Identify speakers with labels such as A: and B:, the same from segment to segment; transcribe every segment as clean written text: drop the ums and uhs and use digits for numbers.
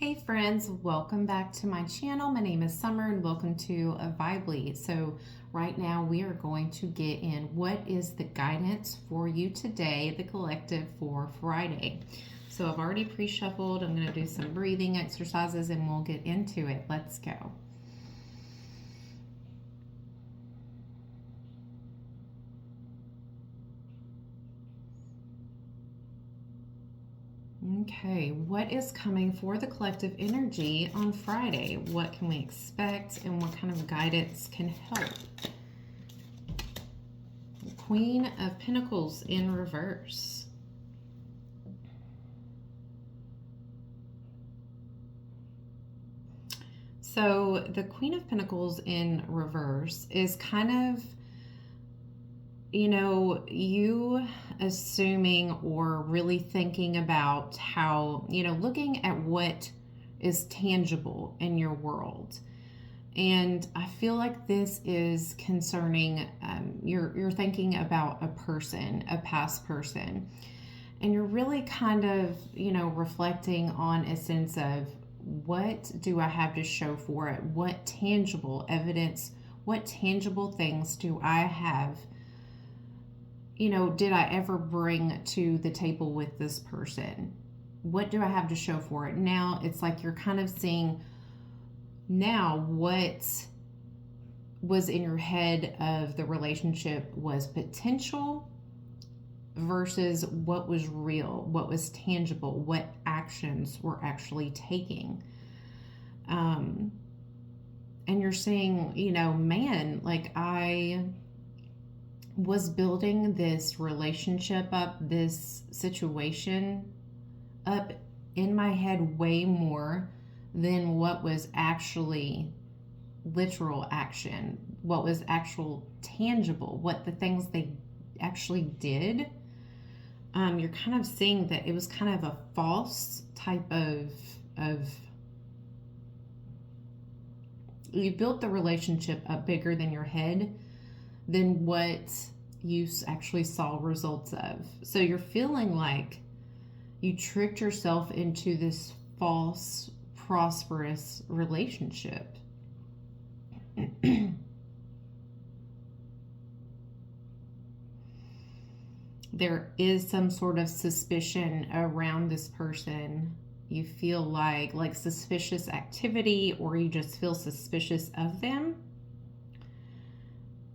A: Hey friends, welcome back to my channel. My name is Summer and welcome to a Vibely. So right now we are going to get in what is the guidance for you today, the collective for Friday. So I've already pre-shuffled. I'm going to do some breathing exercises and we'll get into it. Let's go. Okay, what is coming for the collective energy on Friday? What can we expect and what kind of guidance can help? Queen of Pentacles in reverse. So the Queen of Pentacles in reverse is kind of, you assuming or really thinking about how, looking at what is tangible in your world. And I feel like this is concerning, you're thinking about a person, a past person. And you're really kind of, reflecting on a sense of what do I have to show for it? What tangible evidence, what tangible things do I have? Did I ever bring to the table with this person? What do I have to show for it? Now it's like you're kind of seeing now what was in your head of the relationship was potential versus what was real, what was tangible, what actions were actually taking. And you're saying, man, like I was building this relationship up, this situation up in my head way more than what was actually literal action, what was actual tangible, what the things they actually did. You're kind of seeing that it was kind of a false type of you built the relationship up bigger than your head than what you actually saw results of. So you're feeling like you tricked yourself into this false, prosperous relationship. There is some sort of suspicion around this person. You feel like suspicious activity, or you just feel suspicious of them.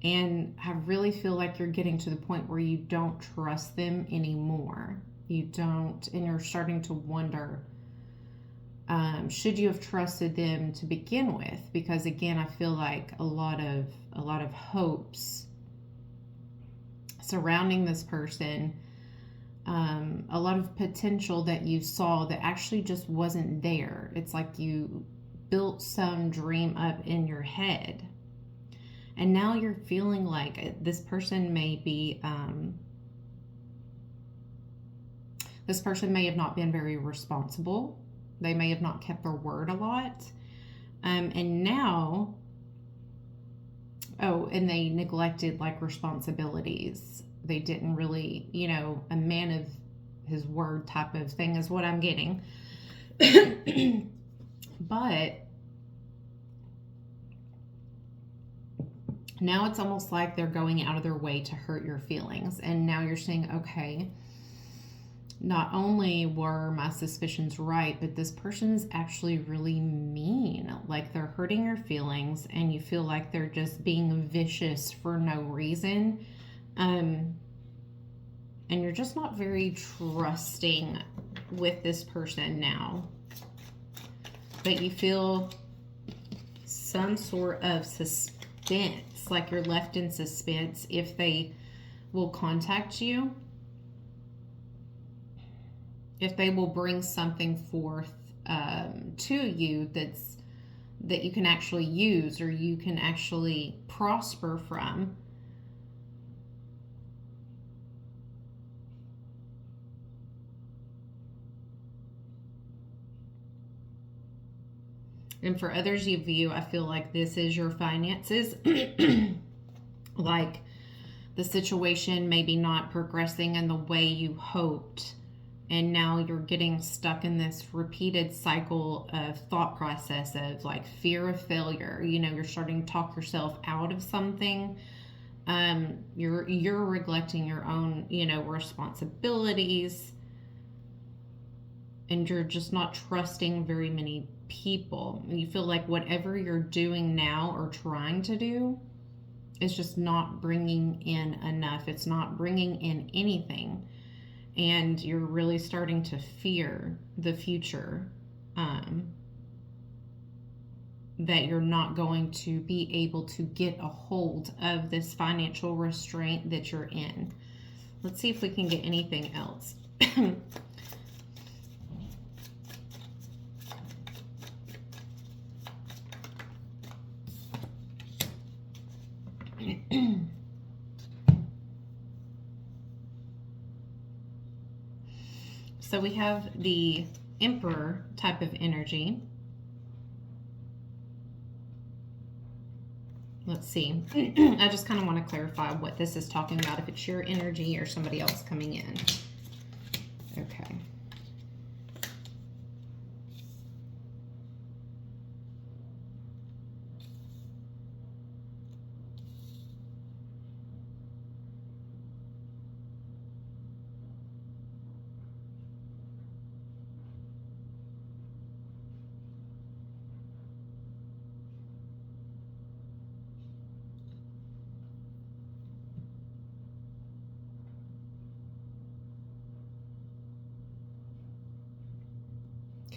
A: And I really feel like you're getting to the point where you don't trust them anymore. You don't, and you're starting to wonder, should you have trusted them to begin with? Because again, I feel like a lot of hopes surrounding this person, a lot of potential that you saw that actually just wasn't there. It's like you built some dream up in your head. And now you're feeling like this person may be, this person may have not been very responsible. They may have not kept their word a lot. And now, and they neglected responsibilities. They didn't really, a man of his word type of thing is what I'm getting. But now it's almost like they're going out of their way to hurt your feelings. And now you're saying, okay, not only were my suspicions right, but this person is actually really mean. Like they're hurting your feelings and you feel like they're just being vicious for no reason. And you're just not very trusting with this person now. But you feel some sort of suspense, like you're left in suspense if they will contact you, if they will bring something forth to you that you can actually use or you can actually prosper from. And for others of you, I feel like this is your finances. Like the situation maybe not progressing in the way you hoped. And now you're getting stuck in this repeated cycle of thought process of like fear of failure. You're starting to talk yourself out of something. You're neglecting your own, responsibilities, and you're just not trusting very many people. You feel like whatever you're doing now or trying to do is just not bringing in enough. It's not bringing in anything. And you're really starting to fear the future, that you're not going to be able to get a hold of this financial restraint that you're in. Let's see if we can get anything else. So we have the Emperor type of energy. Let's see. I just kind of want to clarify what this is talking about, if it's your energy or somebody else coming in. Okay.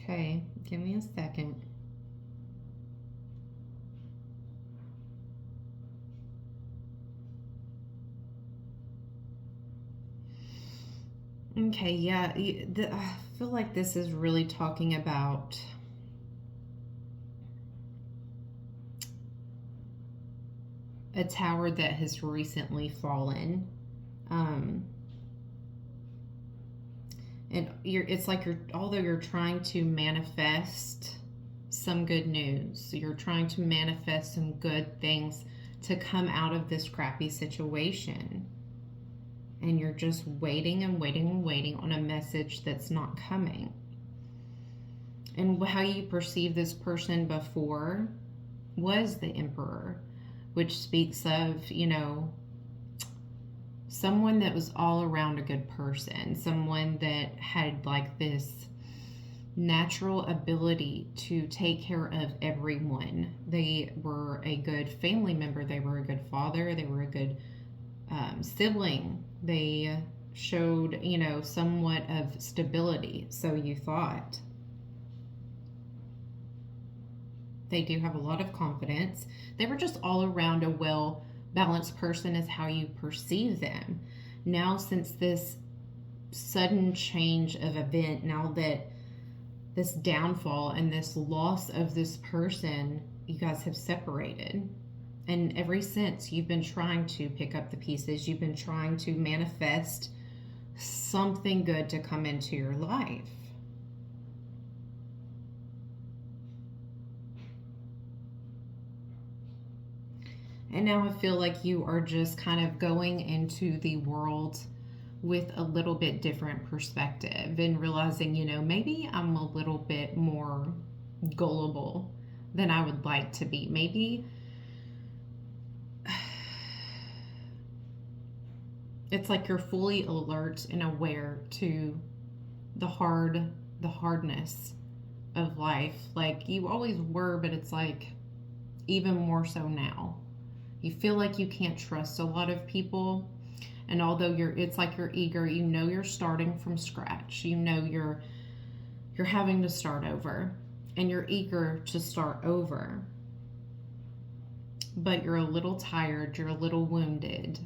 A: Okay, give me a second. Okay, yeah, I feel like this is really talking about a tower that has recently fallen. And it's like although you're trying to manifest some good news, you're trying to manifest some good things to come out of this crappy situation. And you're just waiting and waiting and waiting on a message that's not coming. And how you perceive this person before was the Emperor, which speaks of, someone that was all around a good person, someone that had like this natural ability to take care of everyone. They were a good family member, they were a good father, they were a good sibling. They showed, somewhat of stability, so you thought. They do have a lot of confidence. They were just all around a well-balanced person is how you perceive them. Now, since this sudden change of event, now that this downfall and this loss of this person, you guys have separated. And ever since, you've been trying to pick up the pieces. You've been trying to manifest something good to come into your life. And now I feel like you are just kind of going into the world with a little bit different perspective and realizing, maybe I'm a little bit more gullible than I would like to be. Maybe it's like you're fully alert and aware to the hardness of life. Like you always were, but it's like even more so now. You feel like you can't trust a lot of people. And although it's like you're eager, you're starting from scratch. You're having to start over, and you're eager to start over. But you're a little tired, you're a little wounded.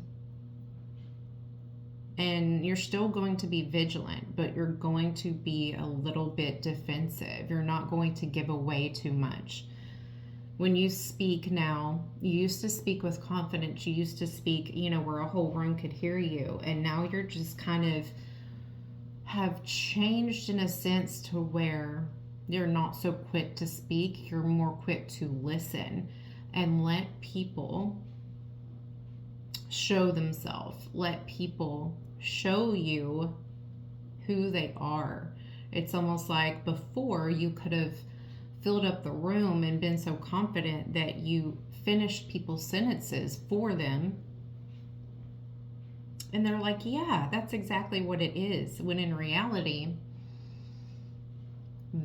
A: And you're still going to be vigilant, but you're going to be a little bit defensive. You're not going to give away too much. When you speak now, you used to speak with confidence. You used to speak, where a whole room could hear you. And now you're just kind of have changed in a sense to where you're not so quick to speak. You're more quick to listen and let people show themselves. Let people show you who they are. It's almost like before you could have filled up the room and been so confident that you finished people's sentences for them. And they're like, yeah, that's exactly what it is. When in reality,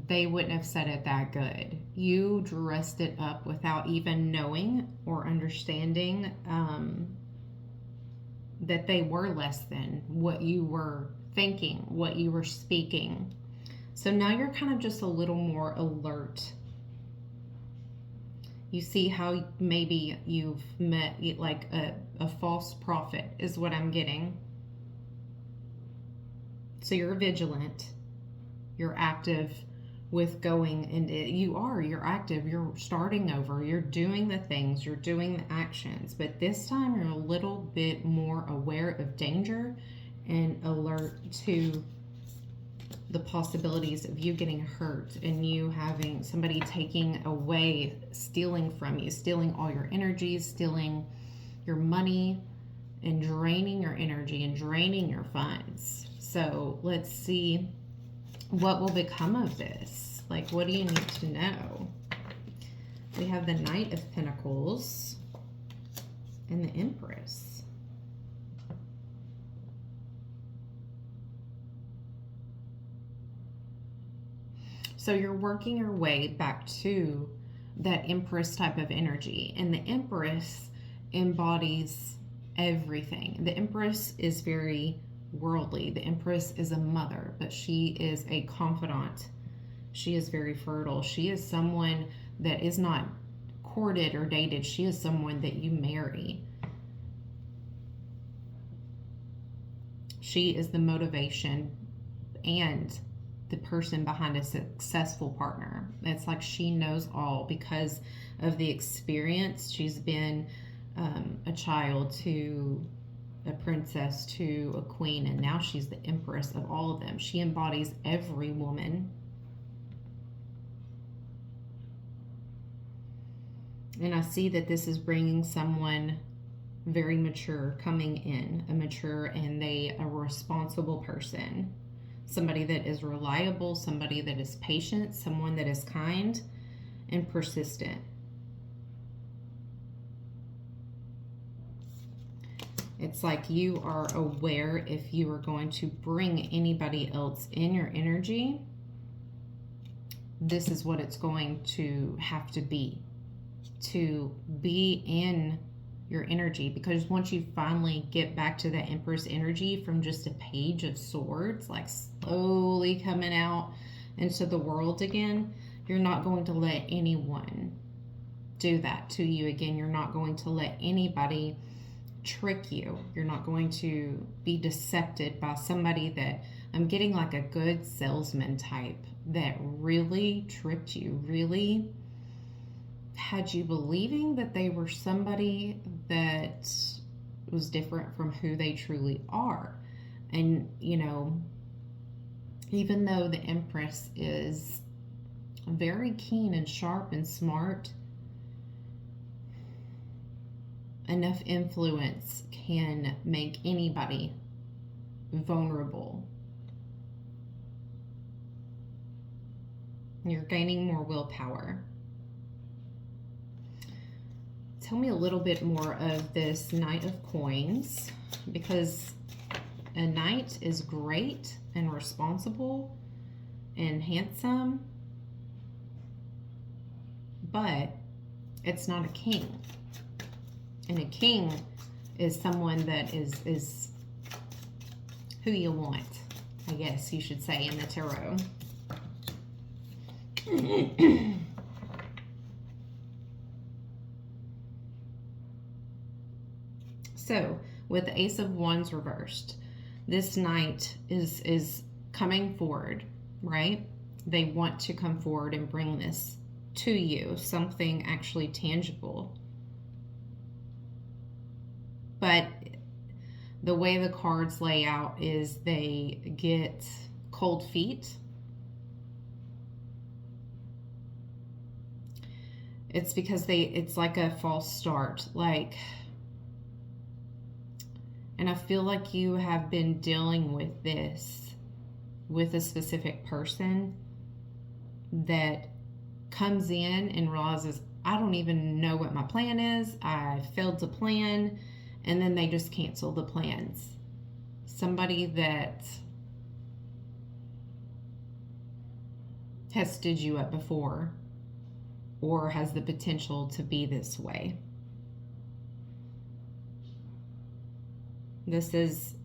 A: they wouldn't have said it that good. You dressed it up without even knowing or understanding that they were less than what you were thinking, what you were speaking. So now you're kind of just a little more alert. You see how maybe you've met like a false prophet is what I'm getting. So you're vigilant. You're active with going, and you're active, you're starting over, you're doing the things, you're doing the actions, but this time you're a little bit more aware of danger and alert to the possibilities of you getting hurt and you having somebody taking away, stealing from you, stealing all your energy, stealing your money, and draining your energy and draining your funds. So let's see what will become of this. Like, what do you need to know? We have the Knight of Pentacles and the Empress. So you're working your way back to that Empress type of energy. And the Empress embodies everything. The Empress is very worldly. The Empress is a mother, but she is a confidant. She is very fertile. She is someone that is not courted or dated. She is someone that you marry. She is the motivation and the person behind a successful partner. It's like she knows all because of the experience. She's been a child to a princess to a queen, and now she's the Empress of all of them. She embodies every woman. And I see that this is bringing someone very mature coming in, a mature and a responsible person. Somebody that is reliable, somebody that is patient, someone that is kind and persistent. It's like you are aware if you are going to bring anybody else in your energy, this is what it's going to have to be in your energy. Because once you finally get back to that Empress energy from just a Page of Swords, like slowly coming out into the world again, you're not going to let anyone do that to you again. You're not going to let anybody trick you. You're not going to be decepted by somebody that, I'm getting like a good salesman type that really tricked you, really had you believing that they were somebody that was different from who they truly are. And, you know, even though the Empress is very keen and sharp and smart, enough influence can make anybody vulnerable. You're gaining more willpower. Tell me a little bit more of this Knight of Coins, because a knight is great and responsible and handsome, but it's not a king. And a king is someone that is who you want, I guess you should say, in the tarot. So, with the Ace of Wands reversed, this knight is coming forward, right? They want to come forward and bring this to you, something actually tangible. But the way the cards lay out is they get cold feet. It's because it's like a false start. And I feel like you have been dealing with this with a specific person that comes in and realizes, I don't even know what my plan is. I failed to plan. And then they just cancel the plans. Somebody that has stood you up before or has the potential to be this way. This is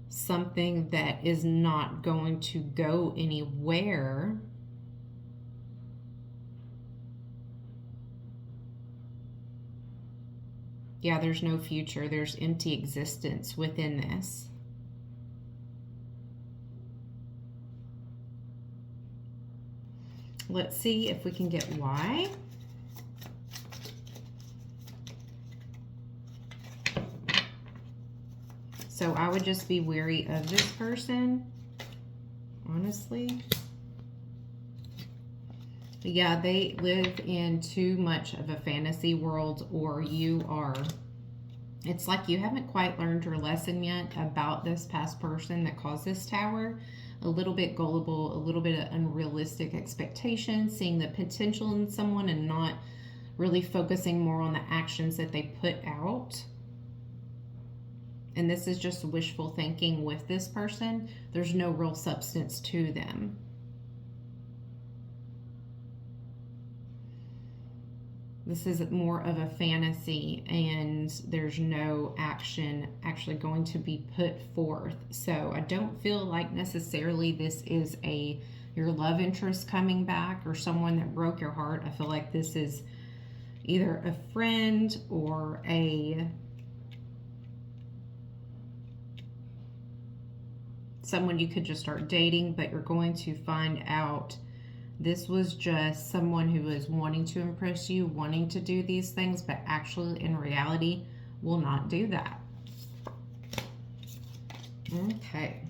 A: something that is not going to go anywhere. Yeah, there's no future. There's empty existence within this. Let's see if we can get why. So I would just be wary of this person, honestly. Yeah, they live in too much of a fantasy world, or you are, it's like you haven't quite learned your lesson yet about this past person that caused this tower. A little bit gullible, a little bit of unrealistic expectations, seeing the potential in someone and not really focusing more on the actions that they put out. And this is just wishful thinking with this person. There's no real substance to them. This is more of a fantasy, and there's no action actually going to be put forth. So I don't feel like necessarily this is your love interest coming back or someone that broke your heart. I feel like this is either a friend or someone you could just start dating, but you're going to find out this was just someone who was wanting to impress you, wanting to do these things, but actually in reality will not do that. Okay,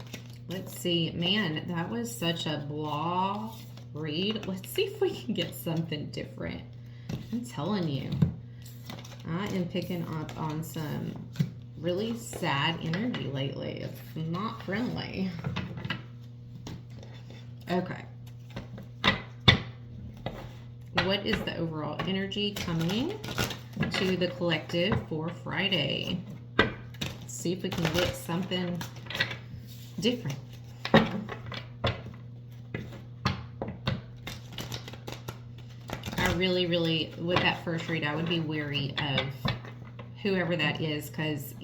A: let's see. Man, that was such a blah read. Let's see if we can get something different. I'm telling you, I am picking up on some really sad energy lately. It's not friendly. Okay. What is the overall energy coming to the collective for Friday? Let's see if we can get something different. I really, with that first read, I would be wary of whoever that is, because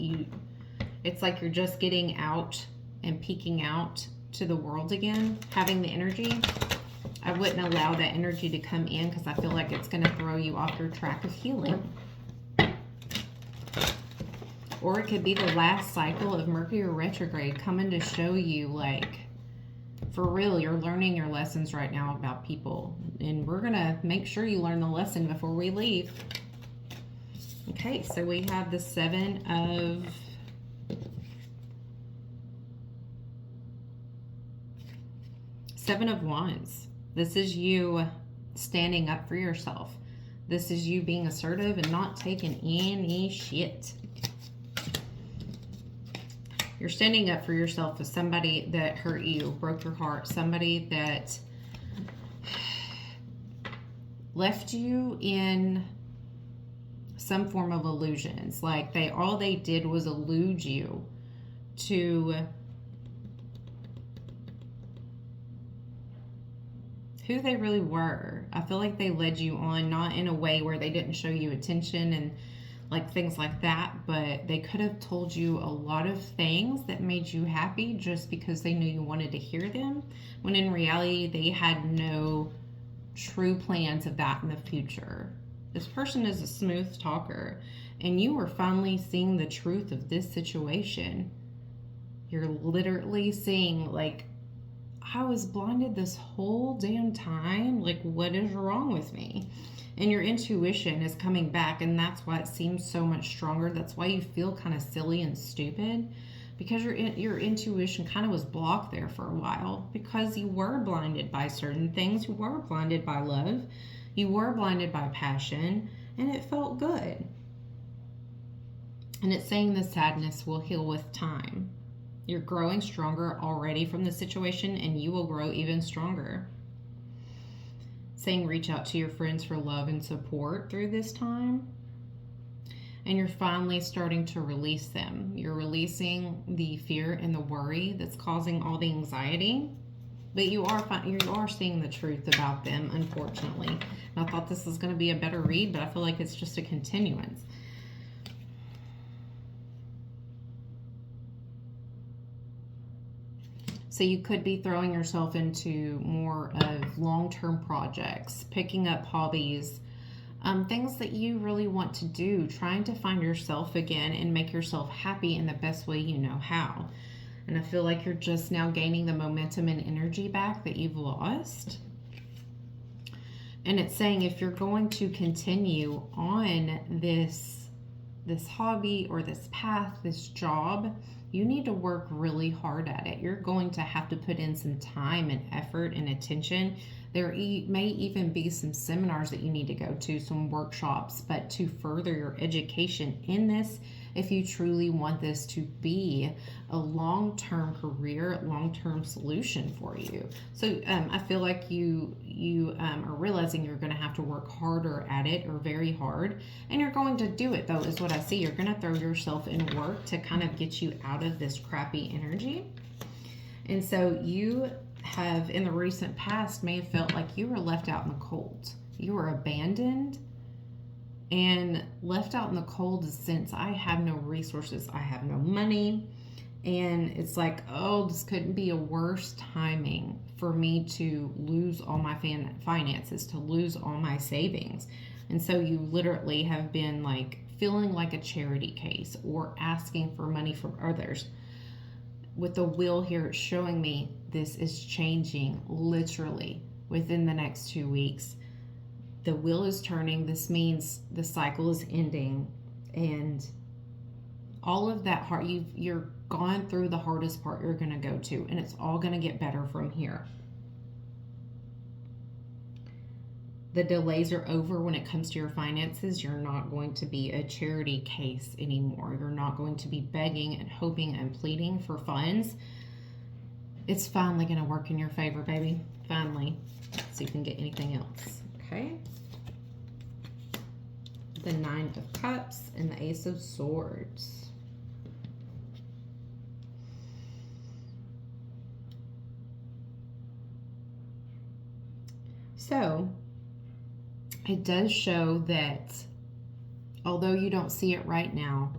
A: it's like you're just getting out and peeking out to the world again, having the energy. I wouldn't allow that energy to come in, because I feel like it's going to throw you off your track of healing. Or it could be the last cycle of Mercury retrograde coming to show you, like, for real, you're learning your lessons right now about people. And we're going to make sure you learn the lesson before we leave. Okay, so we have the Seven of Wands. This is you standing up for yourself. This is you being assertive and not taking any shit. You're standing up for yourself as somebody that hurt you, broke your heart, somebody that left you in some form of illusions. Like all they did was elude you to who they really were. I feel like they led you on, not in a way where they didn't show you attention and like things like that, but they could have told you a lot of things that made you happy just because they knew you wanted to hear them, when in reality they had no true plans of that in the future. This person is a smooth talker, and you are finally seeing the truth of this situation. You're literally seeing, like, I was blinded this whole damn time. Like, what is wrong with me? And your intuition is coming back, and that's why it seems so much stronger. That's why you feel kind of silly and stupid, because your intuition kind of was blocked there for a while, because you were blinded by certain things. You were blinded by love. You were blinded by passion, and it felt good. And it's saying the sadness will heal with time. You're growing stronger already from the situation, and you will grow even stronger. Saying reach out to your friends for love and support through this time. And you're finally starting to release them. You're releasing the fear and the worry that's causing all the anxiety. But you are seeing the truth about them, unfortunately. And I thought this was going to be a better read, but I feel like it's just a continuance. So you could be throwing yourself into more of long-term projects, picking up hobbies, things that you really want to do, trying to find yourself again and make yourself happy in the best way you know how. And I feel like you're just now gaining the momentum and energy back that you've lost. And it's saying if you're going to continue on this hobby or this path, this job, you need to work really hard at it. You're going to have to put in some time and effort and attention. There may even be some seminars that you need to go to, some workshops, but to further your education in this, if you truly want this to be a long-term career, long-term solution for you. So I feel like you are realizing you're going to have to work harder at it, or very hard, and you're going to do it, though, is what I see. You're going to throw yourself in work to kind of get you out of this crappy energy. And so you have, in the recent past, may have felt like you were left out in the cold. You were abandoned and left out in the cold, since I have no resources, I have no money. And it's like, oh, this couldn't be a worse timing for me to lose all my finances, to lose all my savings. And so you literally have been like feeling like a charity case, or asking for money from others. With the wheel here, it's showing me this is changing literally within the next 2 weeks. The wheel is turning. This means the cycle is ending, and all of that hard, you're gone through the hardest part you're going to go to, and it's all going to get better from here. The delays are over when it comes to your finances. You're not going to be a charity case anymore. You're not going to be begging and hoping and pleading for funds. It's finally going to work in your favor, baby. Finally. So you can get anything else. Okay? The Nine of Cups and the Ace of Swords. So it does show that although you don't see it right now,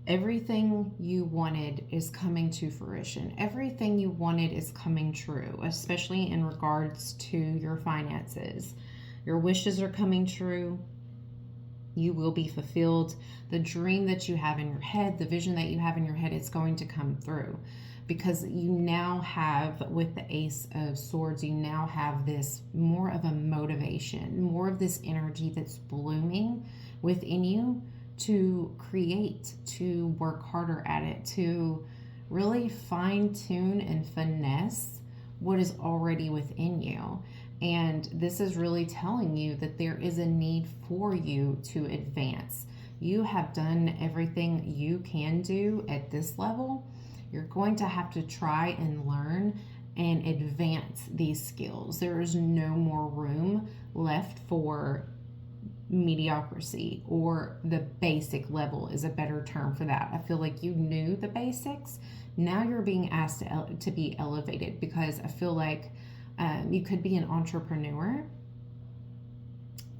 A: everything you wanted is coming to fruition. Everything you wanted is coming true, especially in regards to your finances. Your wishes are coming true. You will be fulfilled. The dream that you have in your head, the vision that you have in your head, it's going to come through. Because you now have, with the Ace of Swords, you now have this more of a motivation, more of this energy that's blooming within you to create, to work harder at it, to really fine tune and finesse what is already within you. And this is really telling you that there is a need for you to advance. You have done everything you can do at this level. You're going to have to try and learn and advance these skills. There is no more room left for mediocrity, or the basic level is a better term for that. I feel like you knew the basics. Now you're being asked to be elevated, because I feel like you could be an entrepreneur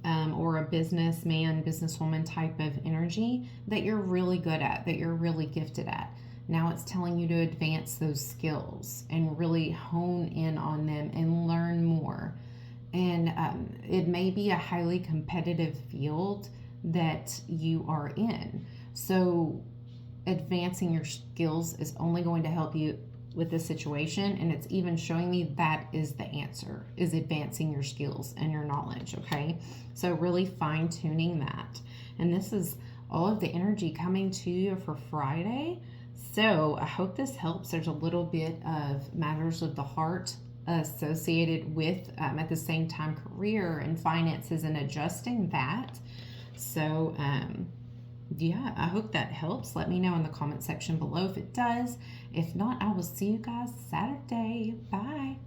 A: or a businessman, businesswoman type of energy that you're really good at, that you're really gifted at. Now it's telling you to advance those skills and really hone in on them and learn more. And it may be a highly competitive field that you are in. So advancing your skills is only going to help you with this situation. And it's even showing me that is the answer, is advancing your skills and your knowledge. Okay. So really fine tuning that. And this is all of the energy coming to you for Friday. So I hope this helps. There's a little bit of matters of the heart associated with, at the same time, career and finances and adjusting that. So Yeah, I hope that helps. Let me know in the comment section below if it does. If not, I will see you guys Saturday. Bye.